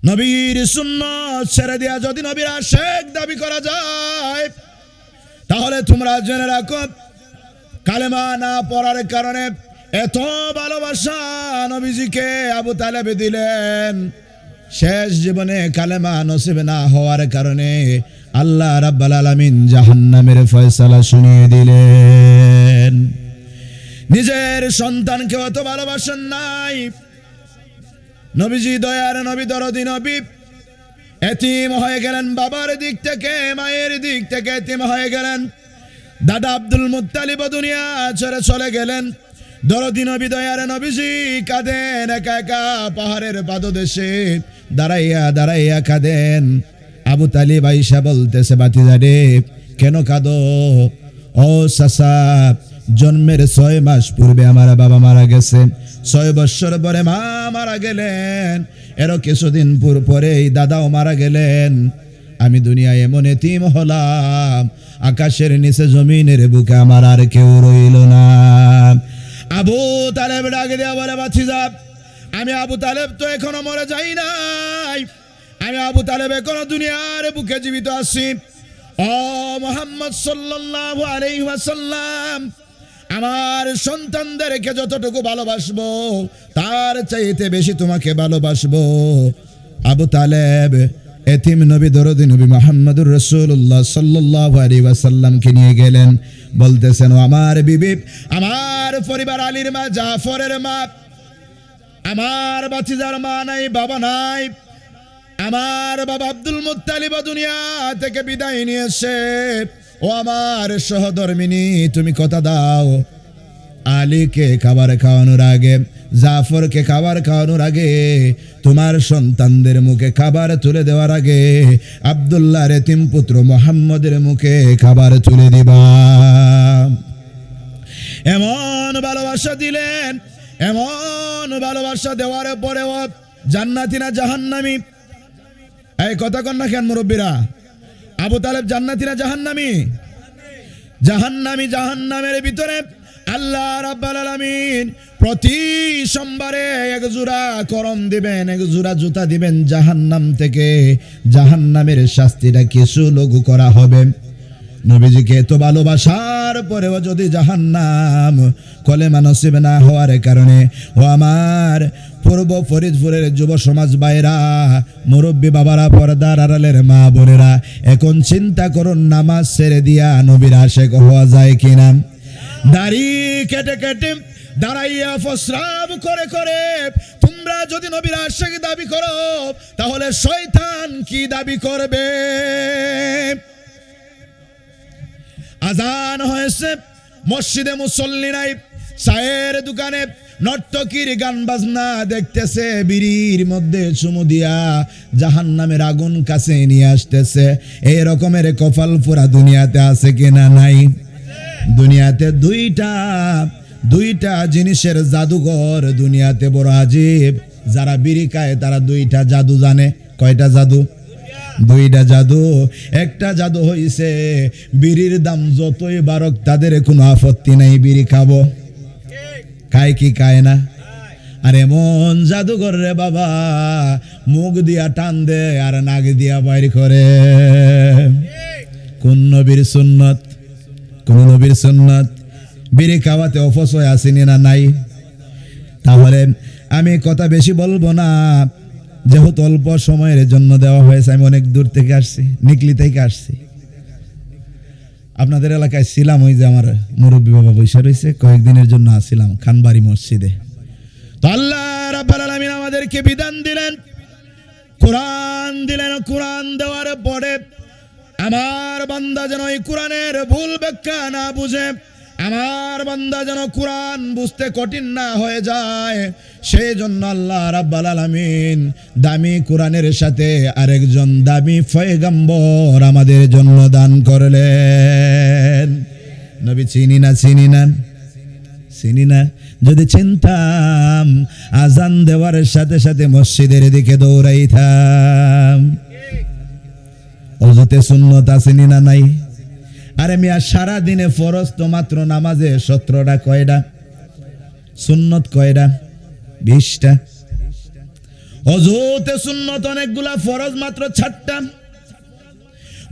নবীর সুন্নাত ছেড়ে দিয়া যদি নবীর আশিক দাবি করা যায়, তাহলে তোমরা জেনে রাখো কালেমা না পড়ার কারণে এত ভালোবাসা নবীজিকে আবু তালেব দিলেন, শেষ জীবনে কালেমা নসিব না হওয়ার কারণে আল্লাহ রাব্বুল আলামিন জাহান্নামের ফয়সালা শুনিয়ে দিলেন। নিজের সন্তানকে অত ভালোবাসেন নাই নবীজি, দয়ার নবী, দরদি নবী এতিম হয়ে গেলেন, বাবার দিক থেকে মায়ের দিক থেকে এতিম হয়ে গেলেন। দাদা আব্দুল মুত্তালিব দুনিয়া ছেড়ে চলে গেলেন। দরদি নবী, দয়ার নবীজি কাঁদেন, একা একা পাহাড়ের পাদদেশে দাঁড়াইয়া দাঁড়াইয়া কাঁদেন। আবু তালিব আইসা বলতেছে, বাতিজা রে কেন কাঁদো? ও চাচা, জন্মের 6 মাস পূর্বে আমার বাবা মারা গেছে, 6 বছর পরে মা মারা গেলেন, এরও কিছুদিন পরেই দাদাও মারা গেলেন। আমি দুনিয়ায় এমন এতিম হলাম, আকাশের নিচে জমিনের বুকে আমার আর কেউ রইল না। আবু তালেব ডাকে দেয়া বলে, বাতিজা আমি আবু তালেব তো এখনো মরে যাই নাই, আমি আবু তালেব এখনো দুনিয়ার বুকে জীবিত আছি। ও মুহাম্মদ সাল্লাল্লাহু আলাইহি ওয়াসাল্লাম, আমার সন্তানদেরকে যতটুকু ভালোবাসবো তার চাইতে বেশি তোমাকে ভালোবাসবো। আবু তালেব এতিম নবী, দরদি নবী মুহাম্মদুর রাসূলুল্লাহ সাল্লাল্লাহু আলাইহি ওয়াসাল্লামকে নিয়ে গেলেন। বলতেছেন, আমার বিবি, আমার পরিবার, আলীর মা, জাফরের মা, আমার বাতিজার মা নাই, বাবা নাই, আমার বাবা আব্দুল মুত্তালিব দুনিয়া থেকে বিদায় নিয়েছে। ও আমার সহধর্মিনী, তুমি কথা দাও, আলীকে খাবার খাওয়ানোর আগে, জাফরকে খাবার খাওয়ানোর আগে, তোমার সন্তানদের মুখে খাবার তুলে দেওয়ার আগে আব্দুল্লাহর এতিম পুত্র মুহাম্মদের মুখে খাবার তুলে দিবা। এমন ভালোবাসা দিলেন, এমন ভালোবাসা দেওয়ার পরেও জান্নাতি না জাহান্নামী? এই কথা কন না কেন মুরব্বীরা? আবু তালেব জান্নাতি না জাহান্নামী? জাহান্নামী। জাহান্নামের ভিতরে আল্লাহ রাব্বুল আলামিন প্রতি সোমবারে 1 জোড়া করম দিবেন, 1 জোড়া জুতা দিবেন জাহান্নাম থেকে। জাহান্নামের শাস্তিটা কিছু লঘু করা হবে। নবীজিকে এত ভালোবাসার পরেও যদি জাহান্নাম কলেমা নসিব না হওয়ার কারণে, ও আমার পূর্ব ফরিদপুরের যুব সমাজ ভাইরা, মুরব্বী বাবারা, পর্দার আড়ালের মা বোনেরা, এখন চিন্তা করুন নামাজ ছেড়ে দিয়া নবীর আশিক হওয়া যায় কিনা? দাড়ি কেটে কেটে দাঁড়াইয়া প্রস্রাব করে করে তোমরা যদি নবীর আশিক দাবি করো, তাহলে শয়তান কি দাবি করবে? আজান হয়েছে, মসজিদে মুসল্লি নাই, চায়ের দোকানে নর্তকীর গান বাজনা দেখতেছে, বিড়ির মধ্যে চুমু দিয়া জাহান্নামের আগুন কাছে নিয়ে আসতেছে। এই রকমের কপাল পোড়া দুনিয়াতে আছে কিনা? নাই। দুনিয়াতে দুইটা জিনিসের জাদুঘর দুনিয়াতে বড় আজীব। যারা বিড়ি খায় তারা 2টা জাদু জানে। কয়টা জাদু? 2টা জাদু। একটা জাদু হইছে বিড়ির দাম যতই বাড়ক তাদের কোনো আপত্তি নাই, বিড়ি খাবো। খায় কি খায় না? আর এমন জাদুঘর রে বাবা, মুখ দিয়া টান দে আর নাক দিয়া বাইর করে। কোন নবীর সুন্নত? কোন নবীর সুন্নত? বিড়ি খাওয়াতে অপচয় আসেনি না? নাই। তাহলে আমি কথা বেশি বলবো না, যেহেতু অল্প সময়ের জন্য দেওয়া হয়েছে। আমি অনেক দূর থেকে আসছি, নিকলি থেকে আসছি। আপনাদের এলাকায় ছিলাম, ওই যে আমার মুরব্বী বাবা বসে রয়েছে, কয়েকদিনের জন্য আসছিলাম খানবাড়ি মসজিদে। তো আল্লাহ রাব্বুল আলামিন আমাদেরকে বিধান দিলেন, কোরআন দিলেন। কোরআন দেওয়ার পরে আমার বান্দা যেন এই কোরআনের ভুল ব্যাখ্যা না বুঝে, আমার বান্দা যেন কোরআন বুঝতে কঠিন না হয়ে যায়, সেই জন্য আল্লাহ রাব্বুল আলামিন দামি কোরআনের সাথে আরেকজন দামি পয়গম্বর আমাদের জন্য দান করলেন। নবী চিনি না? চিনি না? চিনি না? যদি চিনতাম আজান দেওয়ার সাথে সাথে মসজিদের দিকে দৌড়াইতাম। ওযুতে সুন্নত আসেনি না? নাই। আরে মিয়া, সারা দিনে ফরজ তো মাত্র নামাজে 17টা, কয়টা? সুন্নত কয়টা? 20টা। অজুতে সুন্নত অনেকগুলা, ফরজ মাত্র 4টা।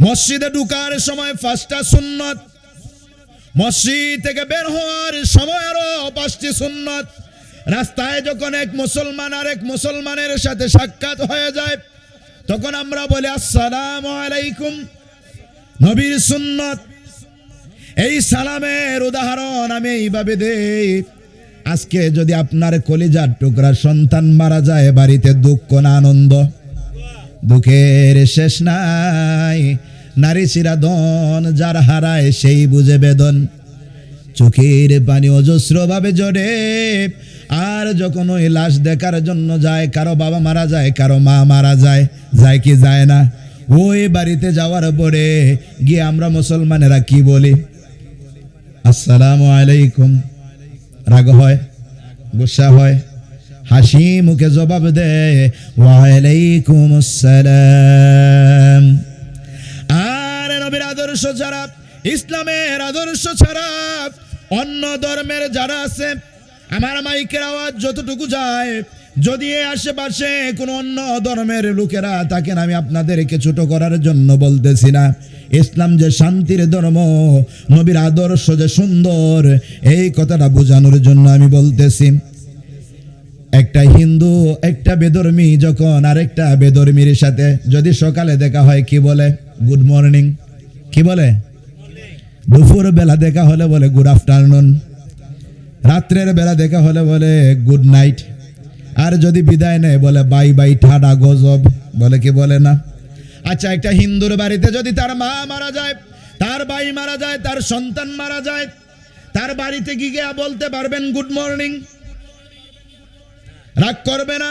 মসজিদে ঢুকার সময় 5টা সুন্নত, মসজিদ থেকে বের হওয়ার সময়ও 5টি সুন্নত। রাস্তায় যখন এক মুসলমান আর এক মুসলমানের সাথে সাক্ষাৎ হয়ে যায় তখন আমরা বলি আসসালামু আলাইকুম, নবীর সুন্নত। এই সালামের উদাহরণ আমি এইভাবে দেই, আজকে যদি আপনার কলিজার টুকরা সন্তান মারা যায়, বাড়িতে দুঃখ না আনন্দ? দুঃখের শেষ নাই, নারী চিরাদন যার হারায় সেই বুঝে বেদন। চোখের পানি অজস্র ভাবে ঝরে, আর যখন ওই লাশ দেখার জন্য যায়, কারো বাবা মারা যায়, কারো মা মারা যায়, যায় কি যায় না? ওই বাড়িতে যাওয়ার পরে গিয়ে আমরা মুসলমানেরা কি বলি? আসসালামু আলাইকুম। রাগ হয়, গুসা হয়, হাসি মুখে জবাব দেয় ওয়ালাইকুম আসসালাম। আর নবীর আদর্শ ছাড়া, ইসলামের আদর্শ ছাড়া অন্য ধর্মের যারা আছে, আমার মাইকের আওয়াজ যতটুকু যায়, যদি আশেপাশে কোনো অন্য ধর্মের লোকেরা থাকেন, আমি আপনাদেরকে ছোট করার জন্য বলতেছি না। ইসলাম যে শান্তির ধর্ম, নবীর আদর্শ যে সুন্দর, এই কথাটা বোঝানোর জন্য আমি বলতেছি। একটা হিন্দু একটা বেধর্মী যখন আরেকটা বেধর্মীর সাথে যদি সকালে দেখা হয় কি বলে? Good morning. কি বলে? দুপুর বেলা দেখা হলে বলে গুড আফটারনুন, রাত্রের বেলা দেখা হলে বলে গুড নাইট, আর যদি বিদায় নেয় বলে বাই বাই, ঠাডা, গজব, বলে কি বলে না? আচ্ছা, একটা হিন্দুর বাড়িতে যদি তার মা মারা যায়, তার ভাই মারা যায়, তার সন্তান মারা যায়, তার বাড়িতে গিয়ে বলতে পারবেন গুড মর্নিং? রাগ করবে না?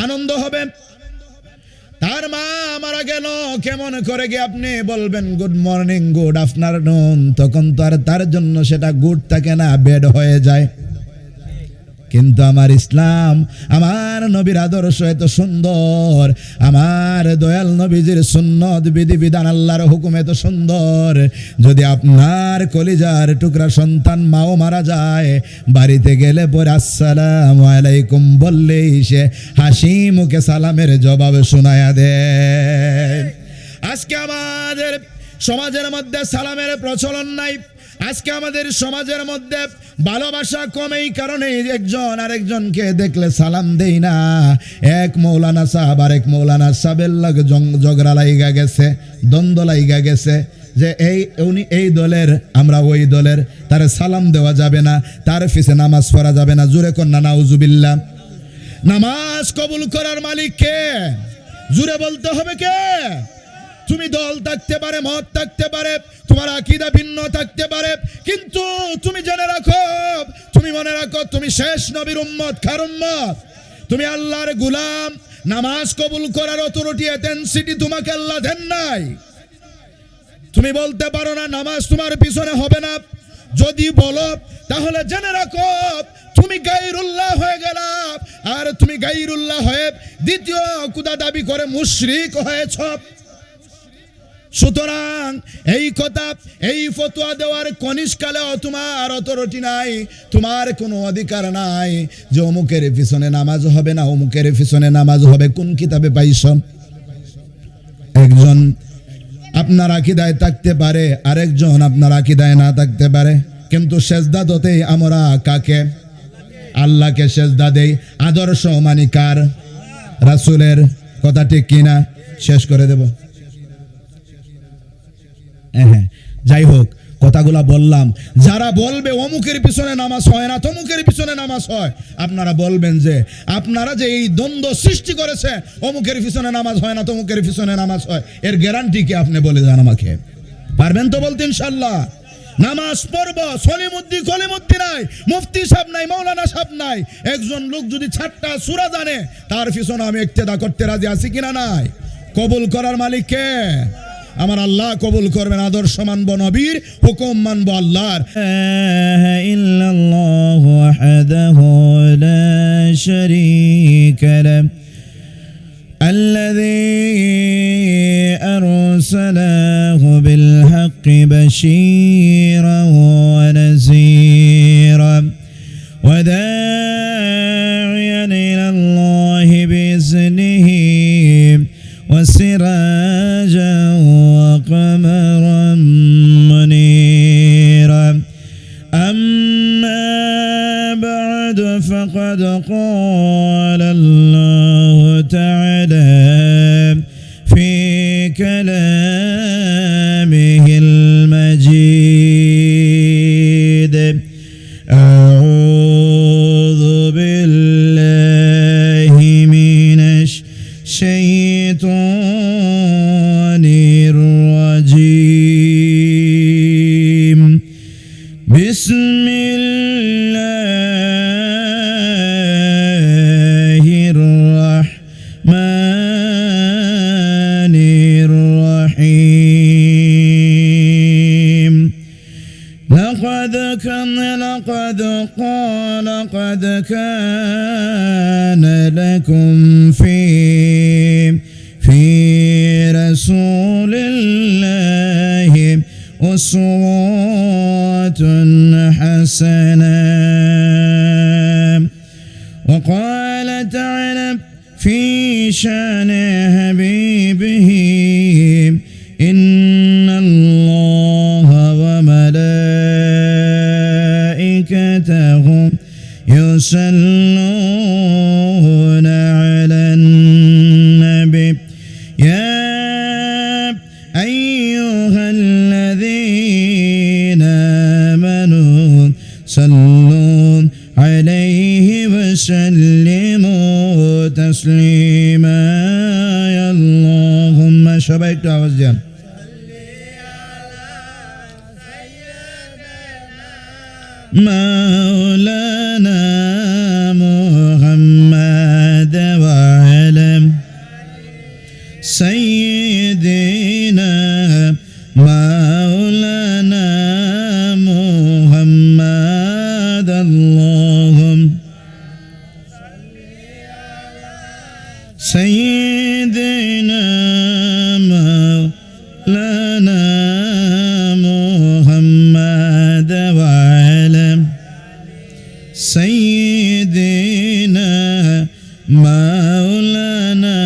আনন্দ হবে? তার মা মারা গেল, কেমন করে গিয়ে আপনি বলবেন গুড মর্নিং, গুড আফটারনুন? তখন তো আর তার জন্য সেটা গুড থাকে না, বেড হয়ে যায়। কিন্তু আমার ইসলাম, আমার নবীর আদর্শ এত সুন্দর, আমার দয়াল নবীজির সুন্নত বিধিবিধান, আল্লাহর হুকুম এত সুন্দর, যদি আপনার কলিজার টুকরা সন্তান মাও মারা যায়, বাড়িতে গেলে পরে আসসালামু আলাইকুম বললেই সে হাসি মুখে সালামের জবাব শোনায়া দেয়। আজকে আমাদের সমাজের মধ্যে সালামের প্রচলন নাই। আজকে আমাদের সমাজের মধ্যে ভালোবাসা কম, এই কারণে একজন আরেকজনকে দেখলে সালাম দেই না। এক মৌলানা সাহেব আরেক মৌলানা সাহেবের লাগে ঝগড়া লাইগা গেছে, দ্বন্দ্ব লাইগা গেছে যে উনি এই দলের, আমরা ওই দলের, তার সালাম দেওয়া যাবে না, তার পিছে নামাজ পড়া যাবে না। জুরে কন্যা নাউজুবিল্লাহ। নামাজ কবুল করার মালিক কে? জুরে বলতে হবে কে? তুমি দল থাকতে পারে, মত থাকতে পারে, তোমার আকীদা ভিন্ন থাকতে পারে, কিন্তু তুমি জেনে রাখো, তুমি মনে রাখো, তুমি শেষ নবীর উম্মত। কার উম্মত? তুমি আল্লাহর গোলাম। নামাজ কবুল করার অথরিটি, এজেন্সিটি তোমাকে আল্লাহ দেন নাই। তুমি বলতে পারো না নামাজ তোমার পিছনে হবে না। যদি বলো তাহলে জেনে রাখো তুমি গায়রুল্লাহ হয়ে গেলা, আর তুমি গায়রুল্লাহ হয়ে দ্বিতীয় খোদা দাবি করে মুশরিক হয়েছ। সুতরাং এই কথা, এই ফতোয়া দেওয়ার কনিষ্কালেও তোমার অথরিটি নাই, তোমার কোনো অধিকার নাই যে অমুকের পিছনে নামাজ হবে না, অমুকের পিছনে নামাজ হবে। কোন কিতাবে পাইছ? একজন আপনার আকীদায় থাকতে পারে, আরেকজন আপনার আকীদায় না থাকতে পারে, কিন্তু সেজদা দতেই আমরা কাকে? আল্লাহকে সেজদা দেই। আদর্শ মানি কার? রাসূলের। কথা ঠিক কিনা? শেষ করে দেব। হ্যাঁ, যাই হোক, কথাগুলা বললাম। যারা বলবে অমুকের পিছনে নামাজ হয় না, তমুকের পিছনে নামাজ হয়, আপনারা বলবেন যে আপনারা যে এই দ্বন্দ্ব সৃষ্টি করেছে, অমুকের পিছনে নামাজ হয় না, তমুকের পিছনে নামাজ হয়, এর গ্যারান্টি কি আপনি বলে যান আমাকে? পারবেন তো বলতে? ইনশাআল্লাহ নামাজ পড়ব। সলিমুদ্দিন নাই, মুফতি সাহেব নাই, মৌলানা সাহেব নাই, একজন লোক যদি 4টা সূরা জানে, তার পিছনে আমি ইক্তেদা করতে রাজি আছি কিনা? নাই। কবুল করার মালিক কে? আমার আল্লাহ কবুল করবেন। আদর্শ মানব নবীর, হুকুম মানব আল্লাহর। ইল্লাল্লাহু ওয়াহদাহু লা শারীকা লাহু الذي أرسله بالحق بشيرا ونذيرا وداعيا إلى الله بإذنه سراجا وقمرا منيرا أما بعد فقد قال الله تعالى في كلامه المجيد أعوذ بالله من الشيطان الرجيم بسم الله الرحمن الرحيم لقد كان لكم في رسول الله أسوة حسنة وقال تعالى في شان حبيبه إن الله وملائكته يصلون على النبي يا أيها الذين آمنوا صلوا عليه وسلموا تسليما يا اللهم شبيك توزيا مولانا محمد وعلى سيدنا مولانا محمد اللهم سيدنا مولانا محمد وعلى سيدنا مولانا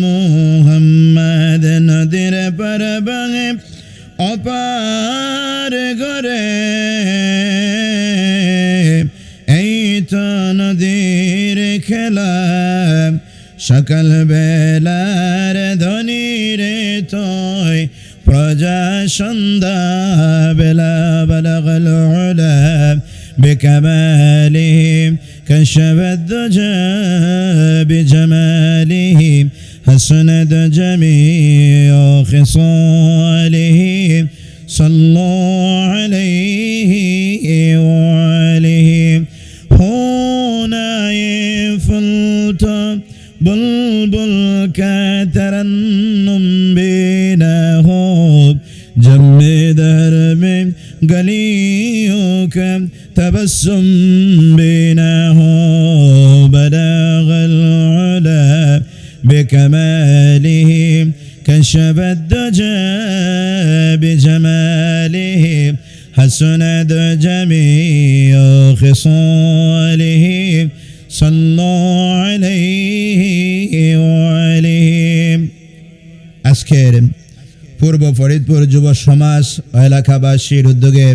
محمد নদীর পার ভাঙে অপার করে এই তো নদীর খেলা সকাল বেলার ধনী রে তোই প্রজা সন্ধ্যা বেলা বলগল উলা بكماله كشف الدجى بجماله حسنت جميع خصاله صلوا عليه وعليه هنا يفلت بلبل كترنم بينه جمد درب گلیوں کا تبسم بینه بلغ العلا بكماله كشف الدجى بجماله حسنت جميع خصاله صلى عليه وعليه আজকের পূর্ব ফরিদপুর যুব সমাজ ও এলাকাবাসীর উদ্যোগে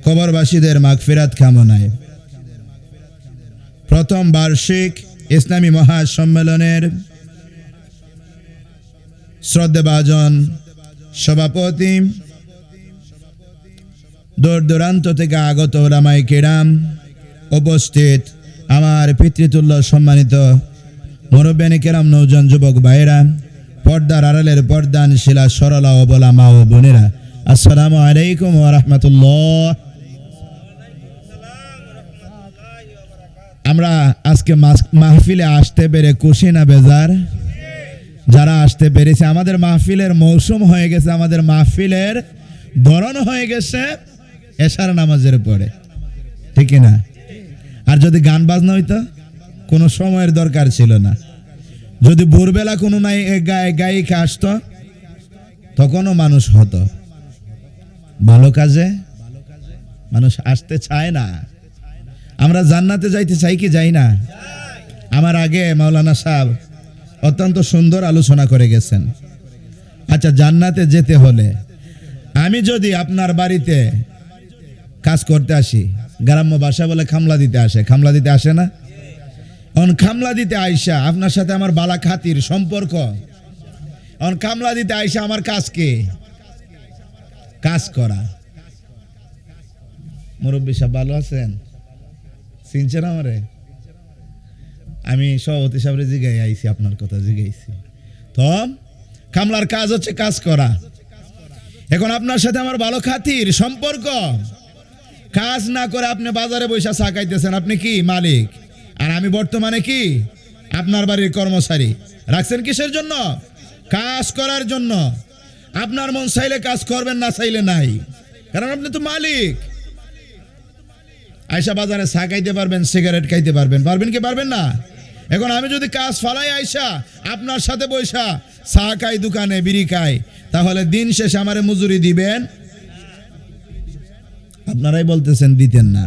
কবরবাসীদের মাগফিরাত কামনায় প্রথম বার্ষিক ইসলামী মহাসম্মেলনের শ্রদ্ধেভাজন সভাপতি দূর দূরান্ত থেকে আগত উলামায়ে কিরাম উপস্থিত আমার পিতৃতুল্য সম্মানিত মুরব্বিয়ানে কিরাম নওজোয়ান যুবক ভাইরা পর্দার আড়ালের পর্দান শিলা সরলা অবলা মা ও বোনেরা আসসালামু আলাইকুম ওয়া রাহমাতুল্লাহ। আমরা আজকে মাহফিলে আসতে পেরে খুশি না বেজার? যারা আসতে পেরেছে, আমাদের মাহফিলের মৌসুম হয়ে গেছে, আমাদের মাহফিলের ধরন হয়ে গেছে এশার নামাজের পরে, ঠিক না? আর যদি গান বাজনা হইতো কোনো সময়ের দরকার ছিল না। যদি ভোরবেলা কোনো নাই গায়িকা আসতো তখনও মানুষ হতো। ভালো কাজে মানুষ আসতে চায় না। আমরা জান্নাতে যাইতে চাই কি যাই না? আমার আগে মাওলানা সাহেব অত্যন্ত সুন্দর আলোচনা করে গেছেন। আচ্ছা, জান্নাতে যেতে হলে আমি যদি আপনার বাড়িতে কাজ করতে আসি, গ্রাম্য ভাষা বলে খামলা দিতে আসে, খামলা দিতে আসে না? খামলা দিতে আইসা আপনার সাথে আমার বালা খাতির সম্পর্ক, খামলা দিতে আইসা আমার কাজ কি? কাজ করা। মুরব্বী সাহেব ভালো আছেন? চিনছেন আমারে? আমি সভাপতি সাহেব জিগাই আইছি, আপনার কথা জিগাইছি। তো খামলার কাজ হচ্ছে কাজ করা। এখন আপনার সাথে আমার ভালো খাতির সম্পর্ক, কাজ না করে আপনি বাজারে বৈশা চা খাইতেছেন, আপনি কি মালিক? আর আমি বর্তমানে কি আপনার বাড়ির কর্মচারী। রাখছেন কিসের জন্য? কাজ করার জন্য। আপনার মন চাইলে কাজ করবেন, না চাইলে নাই, কারণ আপনি তো মালিক। আয়সা বাজারে চা খাইতে পারবেন, সিগারেট খাইতে পারবেন, পারবেন কি পারবেন না? এখন আমি যদি কাজ ফালাই আইসা আপনার সাথে বৈশা চা খাই, দোকানে বিড়ি খাই, তাহলে দিন শেষে আমারে মজুরি দিবেন? আপনারাই বলতেছেন দিতেন না।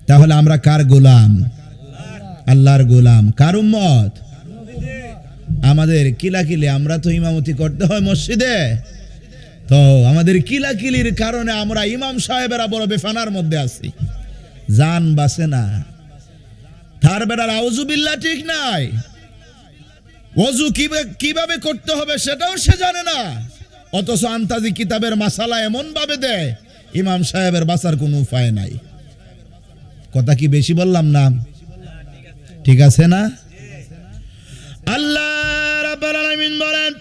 তাহলে আমরা কার গোলাম? আল্লাহর গোলাম। কার উম্মত? আমাদের কিলাকিলি, আমরা তো ইমামতি করতে হয় মসজিদে, তো আমাদের কিলাকিলির কারণে আমরা ইমাম সাহেবেরা বড় বেফানার মধ্যে আছি, জান বাসে না। তার বেড়ার আউযুবিল্লাহ ঠিক নাই, ওযু কিভাবে করতে হবে সেটাও সে জানে না, অথচ আন্তাজি কিতাবের মাসালা এমন ভাবে দেয় ইমাম সাহেবের বাঁচার কোনো উপায় নাই। কথা কি বেশি বললাম না? ঠিক আছে না? আল্লাহ রাব্বুল আলামিন বলেন,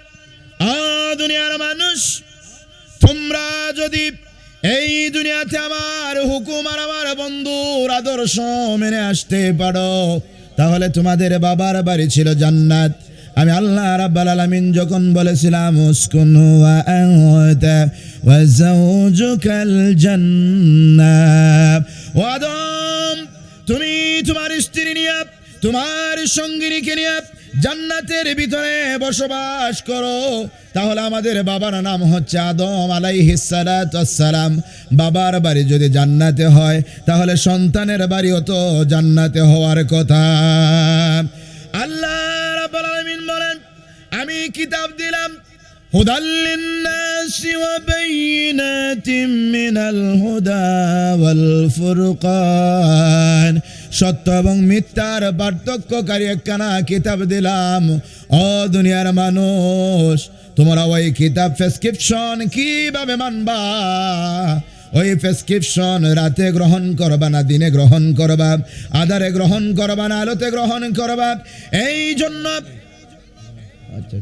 দুনিয়ার মানুষ, তোমরা যদি এই দুনিয়াতে আমার হুকুম আর আমার বন্ধুর আদর্শ মেনে আসতে পারো, তাহলে তোমাদের বাবার বাড়ি ছিল জান্নাত। আমি আল্লাহ রাব্বুল আলামিন যখন বলেছিলাম উসকুনু ওয়া আনতা ওয়া যাওজুকাল জান্নাহ, ও আদম, তুমি তোমার স্ত্রী নিয়ে, তোমার সঙ্গিনীকে নিয়ে জান্নাতের ভিতরে বসবাস করো, তাহলে আমাদের বাবার নাম হচ্ছে আদম আলাইহিস সালাতু ওয়াস সালাম। বাবার বাড়ি যদি জান্নাতে হয়, তাহলে সন্তানের বাড়িও তো জান্নাতে হওয়ার কথা। আল্লাহ রাব্বুল আলামিন বলেন, আমি কিতাব দিলাম হুদাল লিন-নাসি ওয়া বাইয়িনাতিম মিনাল হুদা ওয়াল ফুরকান, সত্য এবং মিথ্যার পার্থক্যকারী একখানা কিতাব দিলাম। ও দুনিয়ার মানুষ, তোমরা ওই কিতাব প্রেসক্রিপশন কিভাবে মানবা? ওই প্রেসক্রিপশন রাতে গ্রহণ করবা না দিনে গ্রহণ করবা, আধারে গ্রহণ করবা না আলোতে গ্রহণ করবা? এই জন্য আচ্ছা